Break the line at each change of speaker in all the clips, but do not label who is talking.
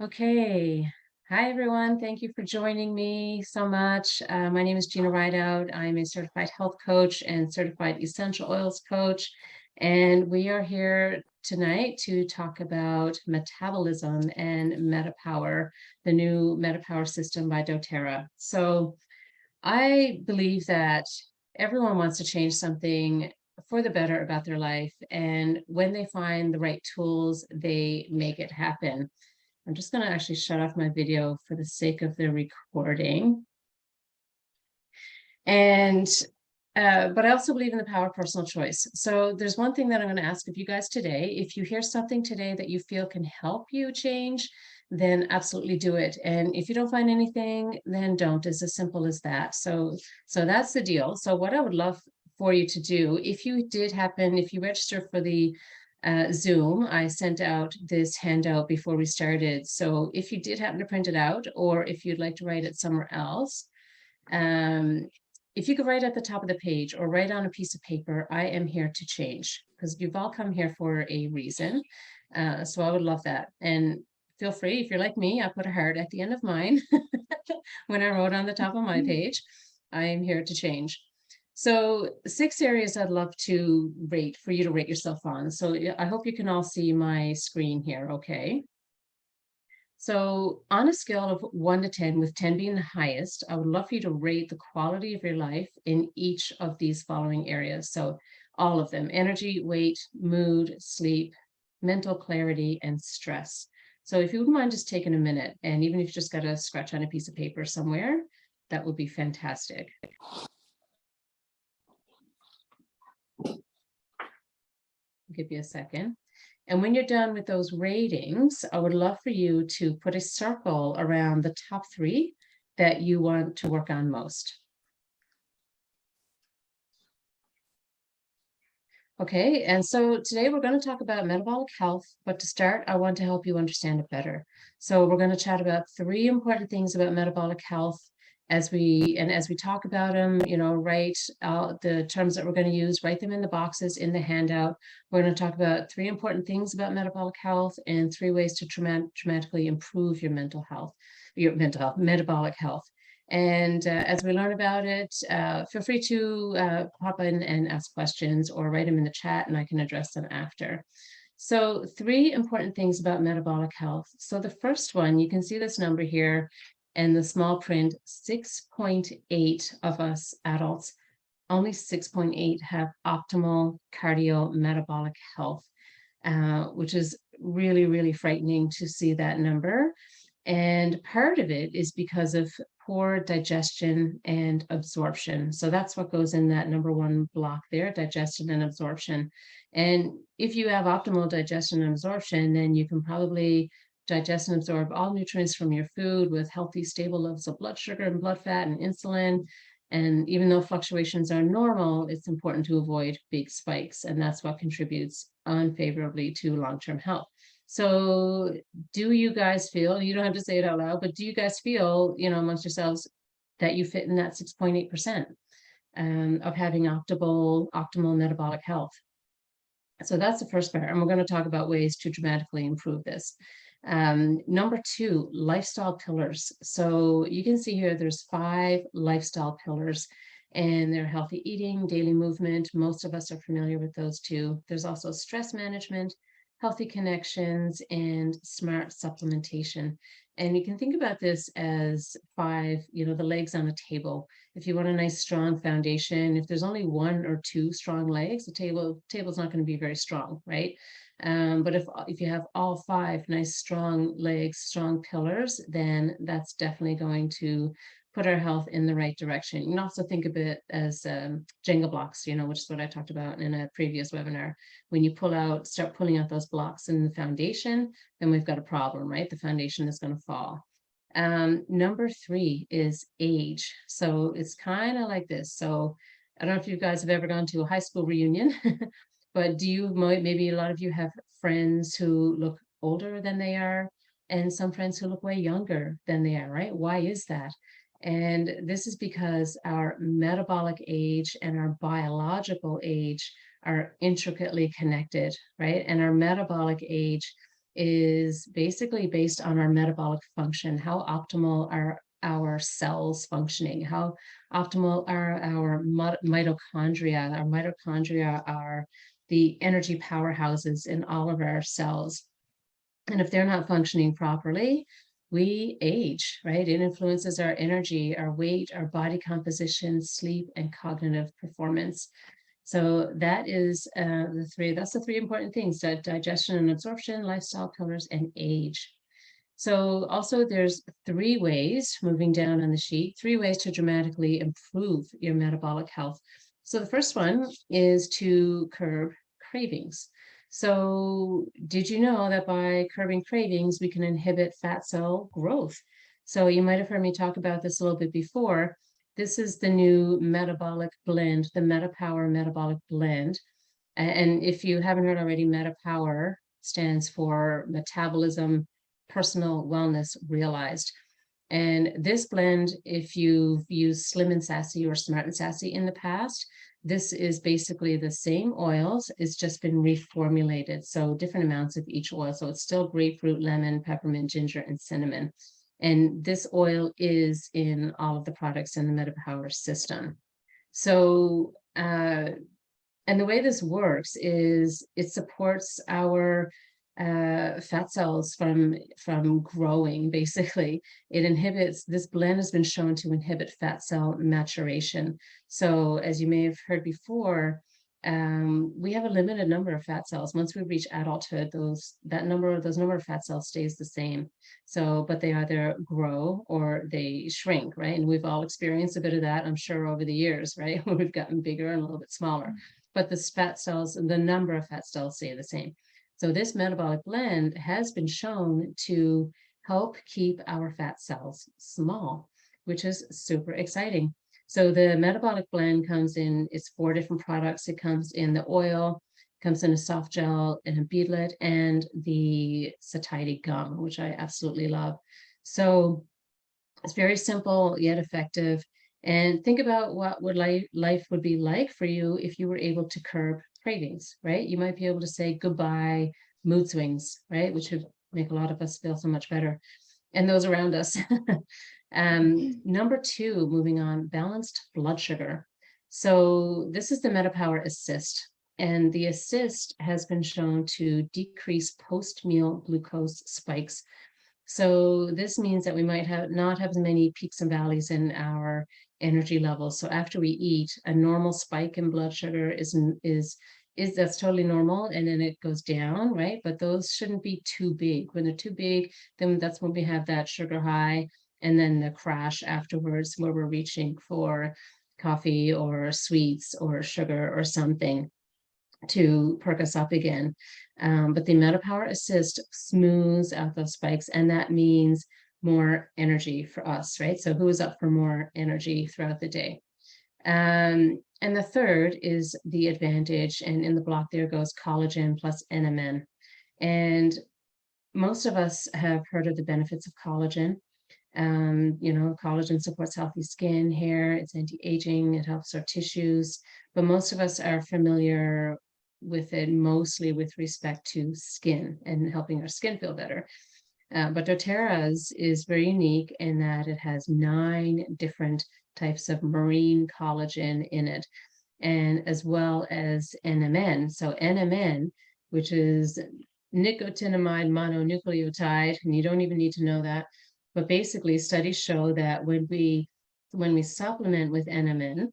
Okay. Hi, everyone. Thank you for joining me so much. My name is Gina Rideout. I'm a certified health coach and certified essential oils coach. And we are here tonight to talk about metabolism and MetaPWR, the new MetaPWR system by doTERRA. So I believe that everyone wants to change something for the better about their life. And when they find the right tools, they make it happen. I'm just going to actually shut off my video for the sake of the recording. And, but I also believe in the power of personal choice. So there's one thing that I'm going to ask of you guys today. If you hear something today that you feel can help you change, then absolutely do it. And if you don't find anything, then don't. It's as simple as that. So that's the deal. So what I would love for you to do, if you register for the Zoom, I sent out this handout before we started. So if you did happen to print it out, or if you'd like to write it somewhere else, if you could write at the top of the page or write on a piece of paper, I am here to change, because you've all come here for a reason. So I would love that. And feel free, if you're like me, I put a heart at the end of mine when I wrote on the top of my page. I am here to change. So 6 areas I'd love to rate for you to rate yourself on. So I hope you can all see my screen here, okay? So on a scale of 1 to 10, with 10 being the highest, I would love for you to rate the quality of your life in each of these following areas. So all of them: energy, weight, mood, sleep, mental clarity, and stress. So if you wouldn't mind just taking a minute, and even if you just got to scratch on a piece of paper somewhere, that would be fantastic. I'll give you a second. And when you're done with those ratings, I would love for you to put a circle around the top 3 that you want to work on most. Okay, and so today we're going to talk about metabolic health, but to start, I want to help you understand it better. So we're going to chat about 3 important things about metabolic health as we talk about them, write the terms that we're going to use, write them in the boxes in the handout. We're going to talk about 3 important things about metabolic health and 3 ways to dramatically improve your metabolic health. And as we learn about it, feel free to pop in and ask questions or write them in the chat, and I can address them after. So 3 important things about metabolic health. So the first one, you can see this number here and the small print: 6.8 of us adults, only 6.8 have optimal cardiometabolic health, which is really, really frightening to see that number. And part of it is because of poor digestion and absorption. So that's what goes in that number 1 block there: digestion and absorption. And if you have optimal digestion and absorption, then you can probably digest and absorb all nutrients from your food with healthy, stable levels of blood sugar and blood fat and insulin. And even though fluctuations are normal, it's important to avoid big spikes, and that's what contributes unfavorably to long-term health. So do you guys feel, you don't have to say it out loud, but do you guys feel, amongst yourselves, that you fit in that 6.8% of having optimal metabolic health? So that's the first part, and we're going to talk about ways to dramatically improve this. Number 2, lifestyle pillars. So you can see here there's 5 lifestyle pillars, and they're healthy eating, daily movement. Most of us are familiar with those 2. There's also stress management, healthy connections, and smart supplementation. And you can think about this as 5, the legs on a table. If you want a nice strong foundation, if there's only 1 or 2 strong legs, the table's not going to be very strong, right? But if you have all 5 nice strong legs, strong pillars, then that's definitely going to put our health in the right direction. You can also think of it as Jenga blocks, which is what I talked about in a previous webinar. When you start pulling out those blocks in the foundation, then we've got a problem, right? The foundation is going to fall. Number 3 is age. So it's kind of like this. So I don't know if you guys have ever gone to a high school reunion, but maybe a lot of you have friends who look older than they are, and some friends who look way younger than they are, right? Why is that? And this is because our metabolic age and our biological age are intricately connected, right? And our metabolic age is basically based on our metabolic function. How optimal are our cells functioning? How optimal are our mitochondria? Our mitochondria are the energy powerhouses in all of our cells. And if they're not functioning properly, we age, right? It influences our energy, our weight, our body composition, sleep, and cognitive performance. So that is that's the three important things: that digestion and absorption, lifestyle pillars, and age. So also there's three ways, moving down on the sheet, three ways to dramatically improve your metabolic health. So the first one is to curb cravings. So did you know that by curbing cravings, we can inhibit fat cell growth? So you might have heard me talk about this a little bit before. This is the new metabolic blend, the MetaPWR metabolic blend. And if you haven't heard already, MetaPWR stands for Metabolism, Personal Wellness Realized. And this blend, if you've used Slim and Sassy or Smart and Sassy in the past, this is basically the same oils. It's just been reformulated. So different amounts of each oil. So it's still grapefruit, lemon, peppermint, ginger, and cinnamon. And this oil is in all of the products in the MetaPWR system. So, and the way this works is it supports our fat cells from growing. Basically, it inhibits, this blend has been shown to inhibit fat cell maturation. So as you may have heard before, we have a limited number of fat cells. Once we reach adulthood, those number of fat cells stays the same. So, but they either grow or they shrink, right? And we've all experienced a bit of that, I'm sure, over the years, right? We've gotten bigger and a little bit smaller, but the fat cells, the number of fat cells stay the same. So this metabolic blend has been shown to help keep our fat cells small, which is super exciting. So the metabolic blend comes in, it's 4 different products. It comes in the oil, comes in a soft gel, in a beadlet, and the satiety gum, which I absolutely love. So it's very simple yet effective. And think about what would life would be like for you if you were able to curb cravings, right? You might be able to say goodbye mood swings, right? Which would make a lot of us feel so much better, and those around us. Number 2, moving on, balanced blood sugar. So this is the MetaPWR Assist, and the Assist has been shown to decrease post-meal glucose spikes. So this means that we might not have as many peaks and valleys in our energy levels. So after we eat, a normal spike in blood sugar is that's totally normal, and then it goes down, right? But those shouldn't be too big. When they're too big, then that's when we have that sugar high, and then the crash afterwards, where we're reaching for coffee or sweets or sugar or something to perk us up again. But the MetaPWR Assist smooths out those spikes, and that means more energy for us, right? So who is up for more energy throughout the day? And the third is the advantage, and in the block there goes collagen plus NMN. And most of us have heard of the benefits of collagen. Collagen supports healthy skin, hair, it's anti-aging, it helps our tissues, but most of us are familiar with it mostly with respect to skin and helping our skin feel better. But doTERRA's is very unique in that it has 9 different types of marine collagen in it, and as well as NMN. So NMN, which is nicotinamide mononucleotide, and you don't even need to know that, but basically studies show that when we supplement with NMN,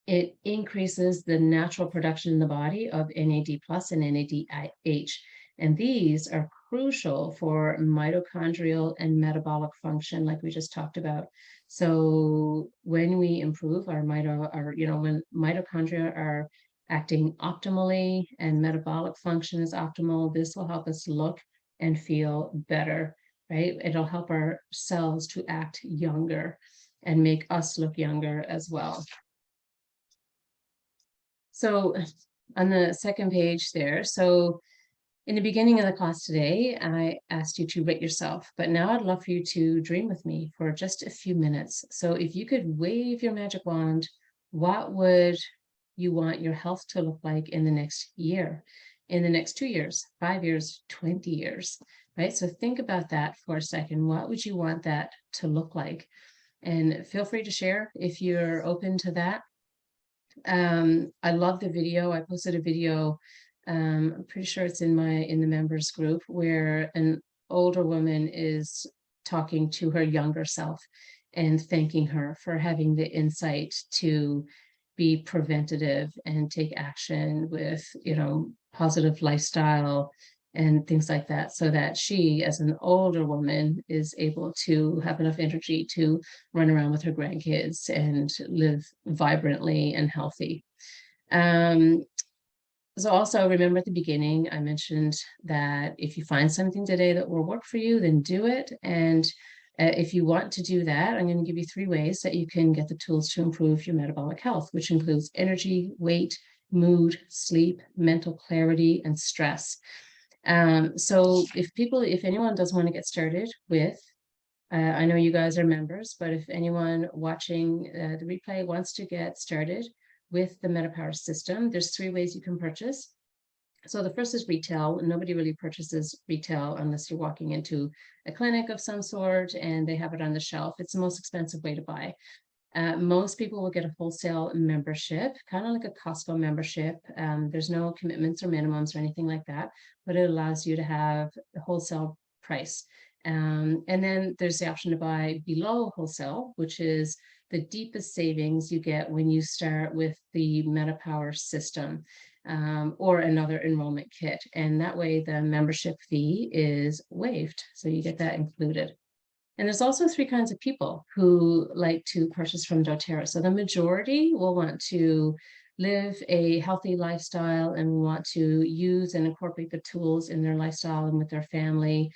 it increases the natural production in the body of NAD+ and NADH. And these are crucial for mitochondrial and metabolic function, like we just talked about. So when we improve when mitochondria are acting optimally and metabolic function is optimal, this will help us look and feel better, right? It'll help our cells to act younger and make us look younger as well. So on the second page there, so in the beginning of the class today, I asked you to rate yourself, but now I'd love for you to dream with me for just a few minutes. So if you could wave your magic wand, what would you want your health to look like in the next year? in the next 2 years, 5 years, 20 years, right? So think about that for a second. What would you want that to look like? And feel free to share if you're open to that. I love the video. I posted a video, I'm pretty sure it's in the members group, where an older woman is talking to her younger self and thanking her for having the insight to be preventative and take action with, positive lifestyle and things like that, so that she, as an older woman, is able to have enough energy to run around with her grandkids and live vibrantly and healthy. So also remember at the beginning, I mentioned that if you find something today that will work for you, then do it. And if you want to do that, I'm going to give you 3 ways that you can get the tools to improve your metabolic health, which includes energy, weight, mood, sleep, mental clarity, and stress. So if anyone does want to get started with, I know you guys are members, but if anyone watching the replay wants to get started with the MetaPWR system, there's 3 ways you can purchase. So the first is retail. Nobody really purchases retail unless you're walking into a clinic of some sort and they have it on the shelf. It's the most expensive way to buy. Most people will get a wholesale membership, kind of like a Costco membership. There's no commitments or minimums or anything like that, but it allows you to have the wholesale price. And then there's the option to buy below wholesale, which is the deepest savings you get when you start with the MetaPWR system, or another enrollment kit. And that way the membership fee is waived. So you get that included. And there's also 3 kinds of people who like to purchase from doTERRA. So the majority will want to live a healthy lifestyle and want to use and incorporate the tools in their lifestyle and with their family,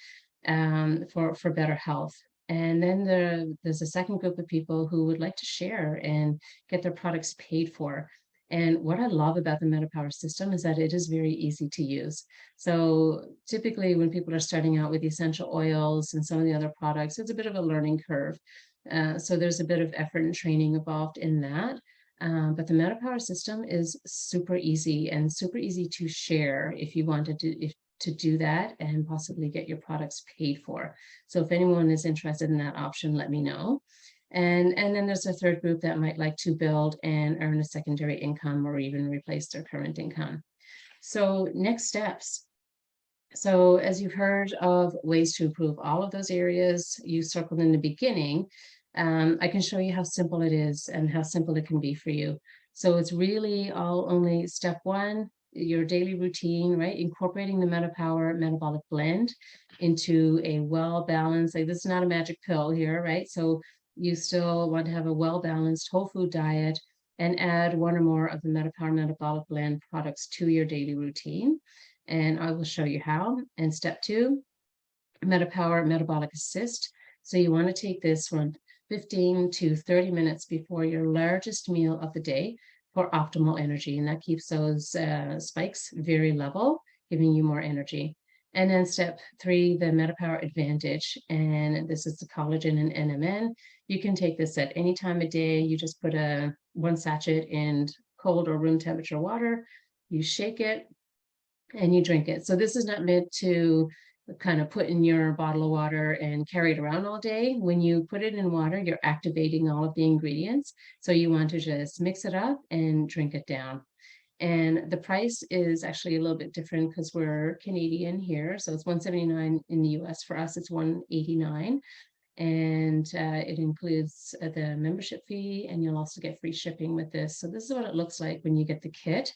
for better health. And then there's a second group of people who would like to share and get their products paid for. And what I love about the MetaPWR system is that it is very easy to use. So typically when people are starting out with essential oils and some of the other products, it's a bit of a learning curve. So there's a bit of effort and training involved in that. But the MetaPWR system is super easy and super easy to share if you wanted to do that and possibly get your products paid for. So if anyone is interested in that option, let me know. And then there's a third group that might like to build and earn a secondary income or even replace their current income. So next steps. So as you've heard of ways to improve all of those areas you circled in the beginning, I can show you how simple it is and how simple it can be for you. So it's really only step 1, your daily routine, right? Incorporating the MetaPWR metabolic blend into a well-balanced, like this is not a magic pill here, right? So you still want to have a well-balanced whole food diet and add 1 or more of the MetaPWR metabolic blend products to your daily routine. And I will show you how. And step 2, MetaPWR Metabolic Assist. So you want to take this from 15 to 30 minutes before your largest meal of the day for optimal energy. And that keeps those spikes very level, giving you more energy. And then step 3, the MetaPWR Advantage. And this is the collagen and NMN. You can take this at any time of day. You just put 1 sachet in cold or room temperature water, you shake it, and you drink it. So this is not meant to kind of put in your bottle of water and carry it around all day. When you put it in water, you're activating all of the ingredients. So you want to just mix it up and drink it down. And the price is actually a little bit different because we're Canadian here. So it's $179 in the US. For us, it's $189. And it includes the membership fee, and you'll also get free shipping with this. So this is what it looks like when you get the kit.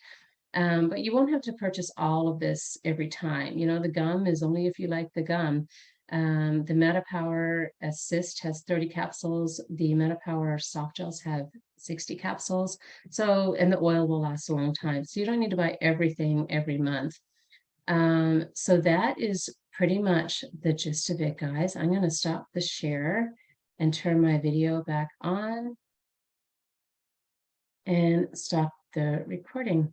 But you won't have to purchase all of this every time. The gum is only if you like the gum. The MetaPWR Assist has 30 capsules. The MetaPWR soft gels have 60 capsules. So, and the oil will last a long time. So you don't need to buy everything every month. So that is pretty much the gist of it, guys. I'm going to stop the share and turn my video back on and stop the recording.